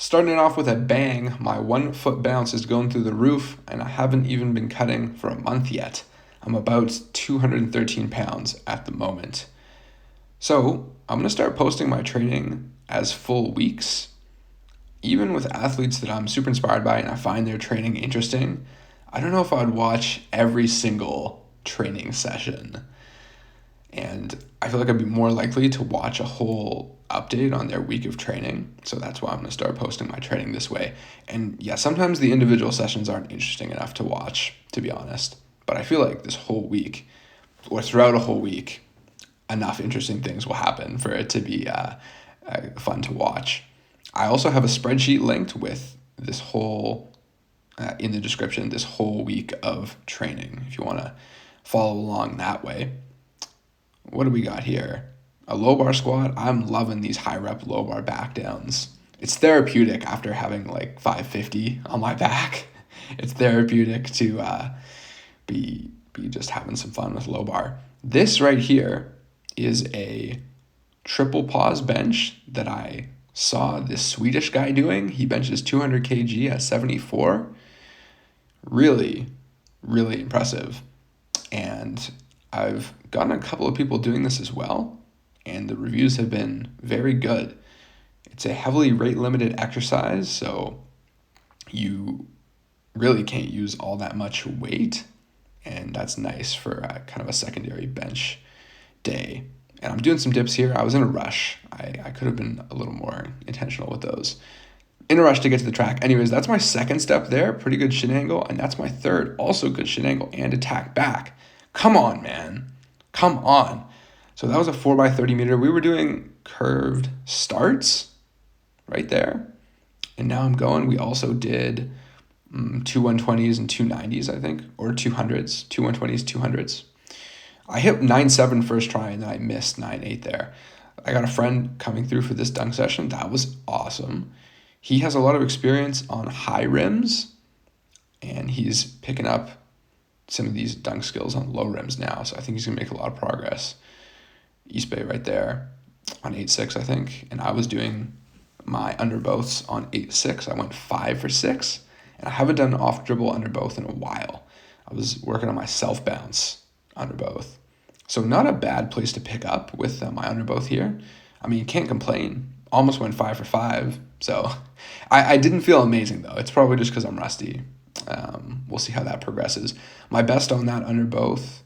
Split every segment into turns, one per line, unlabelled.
Starting it off with a bang, my 1 foot bounce is going through the roof, and I haven't even been cutting for a month yet. I'm about 213 pounds at the moment. So I'm going to start posting my training as full weeks. Even with athletes that I'm super inspired by and I find their training interesting, I don't know if I'd watch every single training session. And I feel like I'd be more likely to watch a whole update on their week of training. So that's why I'm going to start posting my training this way. And yeah, sometimes the individual sessions aren't interesting enough to watch, to be honest. But I feel like this whole week, or throughout a whole week, enough interesting things will happen for it to be fun to watch. I also have a spreadsheet linked with this whole, in the description, this whole week of training, if you want to follow along that way. What do we got here? A low bar squat. I'm loving these high rep low bar back downs. It's therapeutic after having like 550 on my back. It's therapeutic to be just having some fun with low bar. This right here is a triple pause bench that I saw this Swedish guy doing. He benches 200 kg at 74. Really, really impressive. And I've gotten a couple of people doing this as well, and the reviews have been very good. It's a heavily rate limited exercise, so you really can't use all that much weight, and that's nice for kind of a secondary bench day. And I'm doing some dips here. I was in a rush. I could have been a little more intentional with those. In a rush to get to the track. Anyways, that's my second step there. Pretty good shin angle. And that's my third. Also good shin angle and attack back. Come on, man. Come on. So that was a 4x30 meter. We were doing curved starts right there. And now I'm going. We also did two 120s and two 90s, I think. Or 200s. Two 120s, 200s. I hit 9.7 first try and then I missed 9.8 there. I got a friend coming through for this dunk session. That was awesome. He has a lot of experience on high rims and he's picking up some of these dunk skills on low rims now. So I think he's going to make a lot of progress. East Bay right there on 8.6, I think. And I was doing my under boths on 8.6. I went 5 for 6. And I haven't done off dribble under both in a while. I was working on my self bounce under both. So not a bad place to pick up with my under both here. I mean, you can't complain. Almost went 5 for 5. So I didn't feel amazing though. It's probably just because I'm rusty. We'll see how that progresses. My best on that under both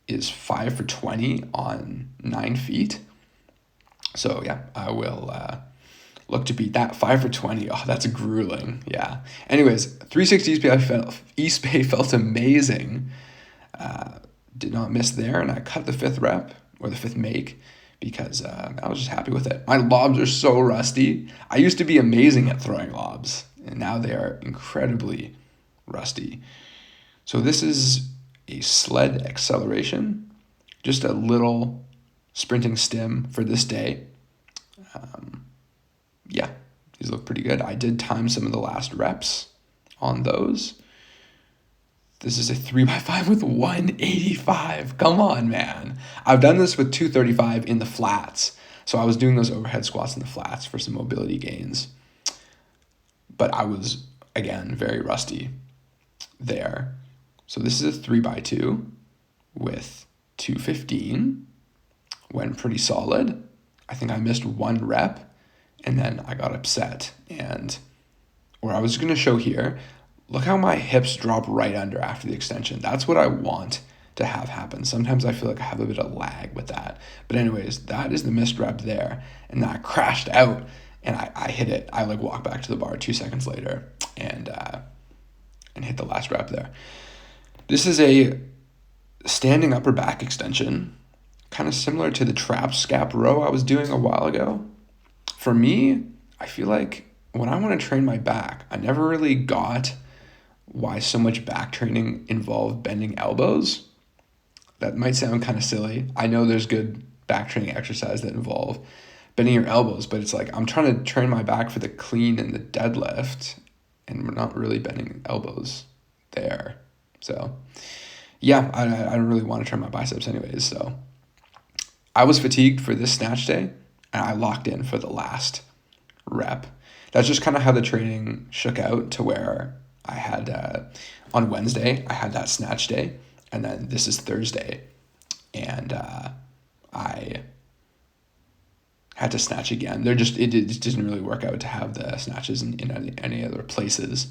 is 5 for 20 on 9 feet. So yeah, I will look to beat that. 5 for 20. Oh, that's grueling. Yeah. Anyways, 360 East Bay felt amazing. Did not miss there, and I cut the 5th rep, or the 5th make, because I was just happy with it. My lobs are so rusty. I used to be amazing at throwing lobs, and now they are incredibly rusty. So this is a sled acceleration, just a little sprinting stim for this day. Yeah, these look pretty good. I did time some of the last reps on those. This is a 3x5 with 185. Come on, man. I've done this with 235 in the flats. So I was doing those overhead squats in the flats for some mobility gains. But I was, again, very rusty there. So this is a 3x2 with 215. Went pretty solid. I think I missed 1 rep. And then I got upset. And what I was going to show here, look how my hips drop right under after the extension. That's what I want to have happen. Sometimes I feel like I have a bit of lag with that. But anyways, that is the missed rep there. And then I crashed out and I hit it. I like walked back to the bar 2 seconds later and hit the last rep there. This is a standing upper back extension, kind of similar to the trap scap row I was doing a while ago. For me, I feel like when I want to train my back, I never really got why so much back training involved bending elbows. That might sound kind of silly. I know there's good back training exercise that involve bending your elbows, but it's like I'm trying to train my back for the clean and the deadlift, and we're not really bending elbows there. So yeah, I don't really want to train my biceps anyways. So I was fatigued for this snatch day, and I locked in for the last rep. That's just kind of how the training shook out, to where I had, on Wednesday, I had that snatch day, and then this is Thursday, and I had to snatch again. It just didn't really work out to have the snatches in any other places,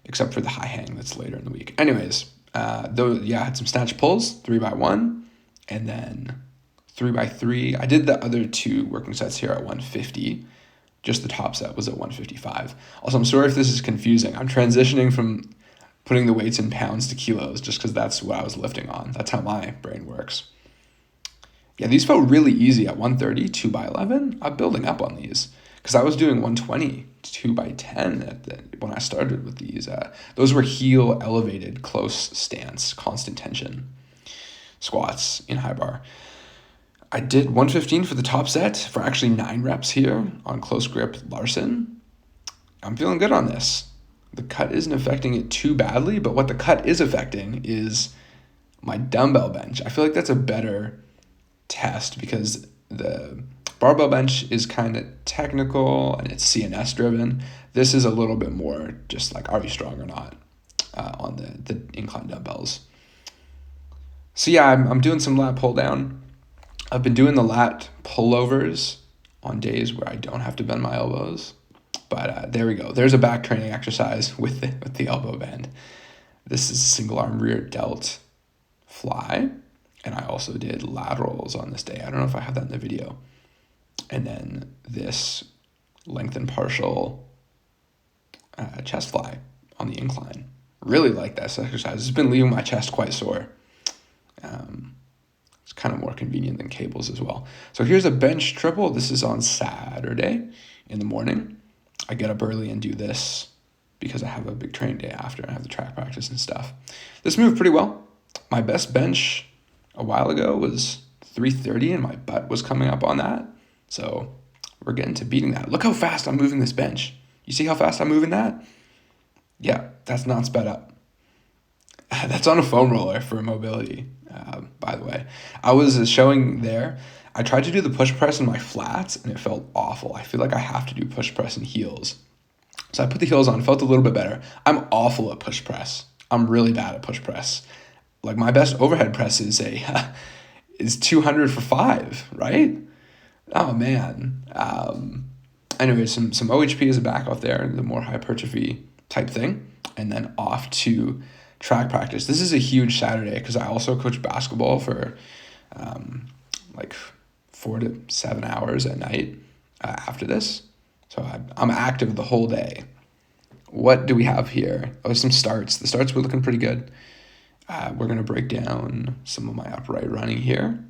except for the high hang that's later in the week. Anyways, I had some snatch pulls, 3x1, and then 3x3. I did the other two working sets here at 150. Just the top set was at 155. Also, I'm sorry if this is confusing. I'm transitioning from putting the weights in pounds to kilos, just because that's what I was lifting on. That's how my brain works. Yeah, these felt really easy at 130, 2x11. I'm building up on these, because I was doing 120, 2x10 when I started with these. Those were heel elevated, close stance, constant tension squats in high bar. I did 115 for the top set for actually 9 reps here on close grip Larson. I'm feeling good on this. The cut isn't affecting it too badly, but what the cut is affecting is my dumbbell bench. I feel like that's a better test, because the barbell bench is kind of technical and it's CNS driven. This is a little bit more just like, are you strong or not, on the incline dumbbells. So yeah, I'm doing some lat pull down. I've been doing the lat pullovers on days where I don't have to bend my elbows. But there we go. There's a back training exercise with the elbow bend. This is single arm rear delt fly. And I also did laterals on this day. I don't know if I have that in the video. And then this lengthen partial chest fly on the incline. Really like this exercise. It's been leaving my chest quite sore. It's kind of more convenient than cables as well. So here's a bench triple. This is on Saturday in the morning. I get up early and do this because I have a big training day after. I have the track practice and stuff. This moved pretty well. My best bench a while ago was 330, and my butt was coming up on that. So we're getting to beating that. Look how fast I'm moving this bench. You see how fast I'm moving that? Yeah, that's not sped up. That's on a foam roller for mobility, by the way. I was showing there. I tried to do the push press in my flats, and it felt awful. I feel like I have to do push press in heels. So I put the heels on, felt a little bit better. I'm awful at push press. I'm really bad at push press. Like, my best overhead press is 200 for 5, right? Oh, man. Anyway, some OHP is a back off there, the more hypertrophy type thing. And then off to track practice. This is a huge Saturday because I also coach basketball for like 4 to 7 hours at night after this. So I'm active the whole day. What do we have here? Oh, some starts. The starts were looking pretty good. We're going to break down some of my upright running here.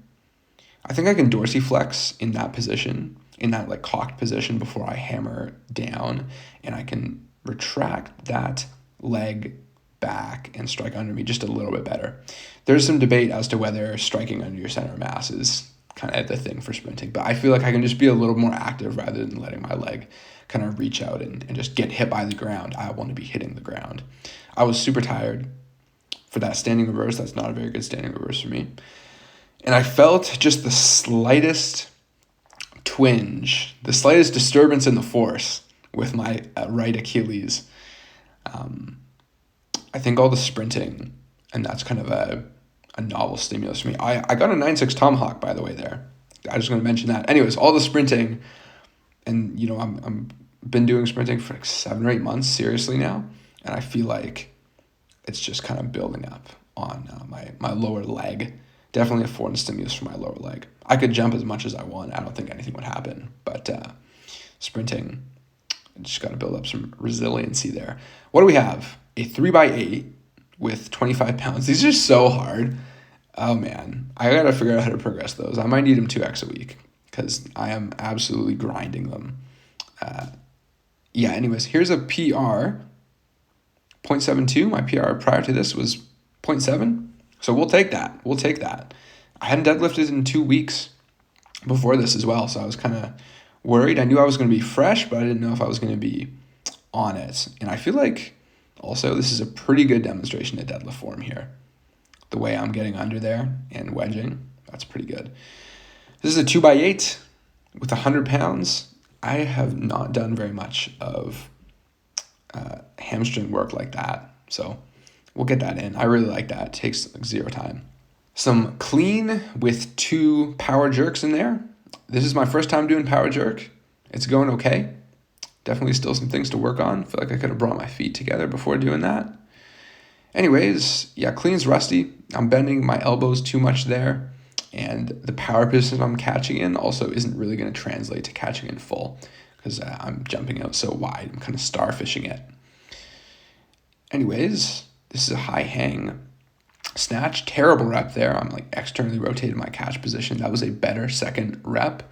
I think I can dorsiflex in that position, in that like cocked position before I hammer down, and I can retract that leg back and strike under me just a little bit better. There's some debate as to whether striking under your center of mass is kind of the thing for sprinting, but I feel like I can just be a little more active rather than letting my leg kind of reach out and just get hit by the ground. I want to be hitting the ground. I was super tired for that standing reverse. That's not a very good standing reverse for me. And I felt just the slightest twinge, the slightest disturbance in the force with my right Achilles. I think all the sprinting, and that's kind of a novel stimulus for me. I got a 9.6 tomahawk, by the way, there. I was going to mention that. Anyways, all the sprinting, and you know, I'm been doing sprinting for like 7 or 8 months seriously now, and I feel like it's just kind of building up on my lower leg. Definitely a foreign stimulus for my lower leg. I could jump as much as I want. I don't think anything would happen, but sprinting, I just got to build up some resiliency there. What do we have? A 3x8 with 25 pounds. These are so hard. Oh man, I got to figure out how to progress those. I might need them 2x a week because I am absolutely grinding them. Anyways, here's a PR, 0.72. My PR prior to this was 0.7. So we'll take that. I hadn't deadlifted in 2 weeks before this as well, so I was kind of worried. I knew I was going to be fresh, but I didn't know if I was going to be on it. And I feel like also this is a pretty good demonstration of deadlift form here. The way I'm getting under there and wedging, that's pretty good. This is a 2x8 with 100 pounds. I have not done very much of hamstring work like that. So we'll get that in. I really like that. It takes like 0 time. Some clean with 2 power jerks in there. This is my first time doing power jerk. It's going okay. Definitely still some things to work on. Feel like I could have brought my feet together before doing that. Anyways, yeah, clean's rusty. I'm bending my elbows too much there. And the power position I'm catching in also isn't really going to translate to catching in full because I'm jumping out so wide. I'm kind of starfishing it. Anyways, this is a high hang snatch. Terrible rep there. I'm like externally rotated my catch position. That was a better second rep.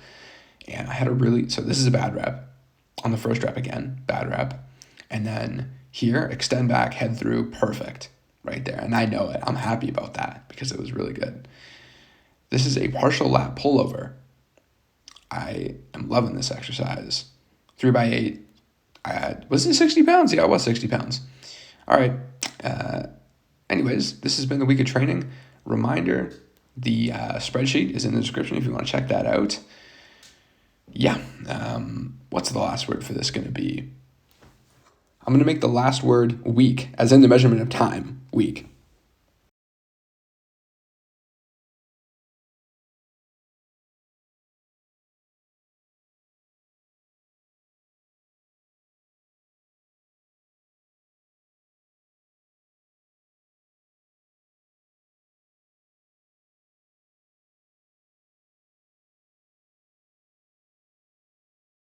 And I had so this is a bad rep. On the first rep again, bad rep. And then here, extend back, head through, perfect right there. And I know it. I'm happy about that because it was really good. This is a partial lat pullover. I am loving this exercise. 3x8. Was it 60 pounds? Yeah, it was 60 pounds. All right. Anyways, this has been the week of training. Reminder, the spreadsheet is in the description if you want to check that out. Yeah. What's the last word for this going to be? I'm going to make the last word week, as in the measurement of time, week.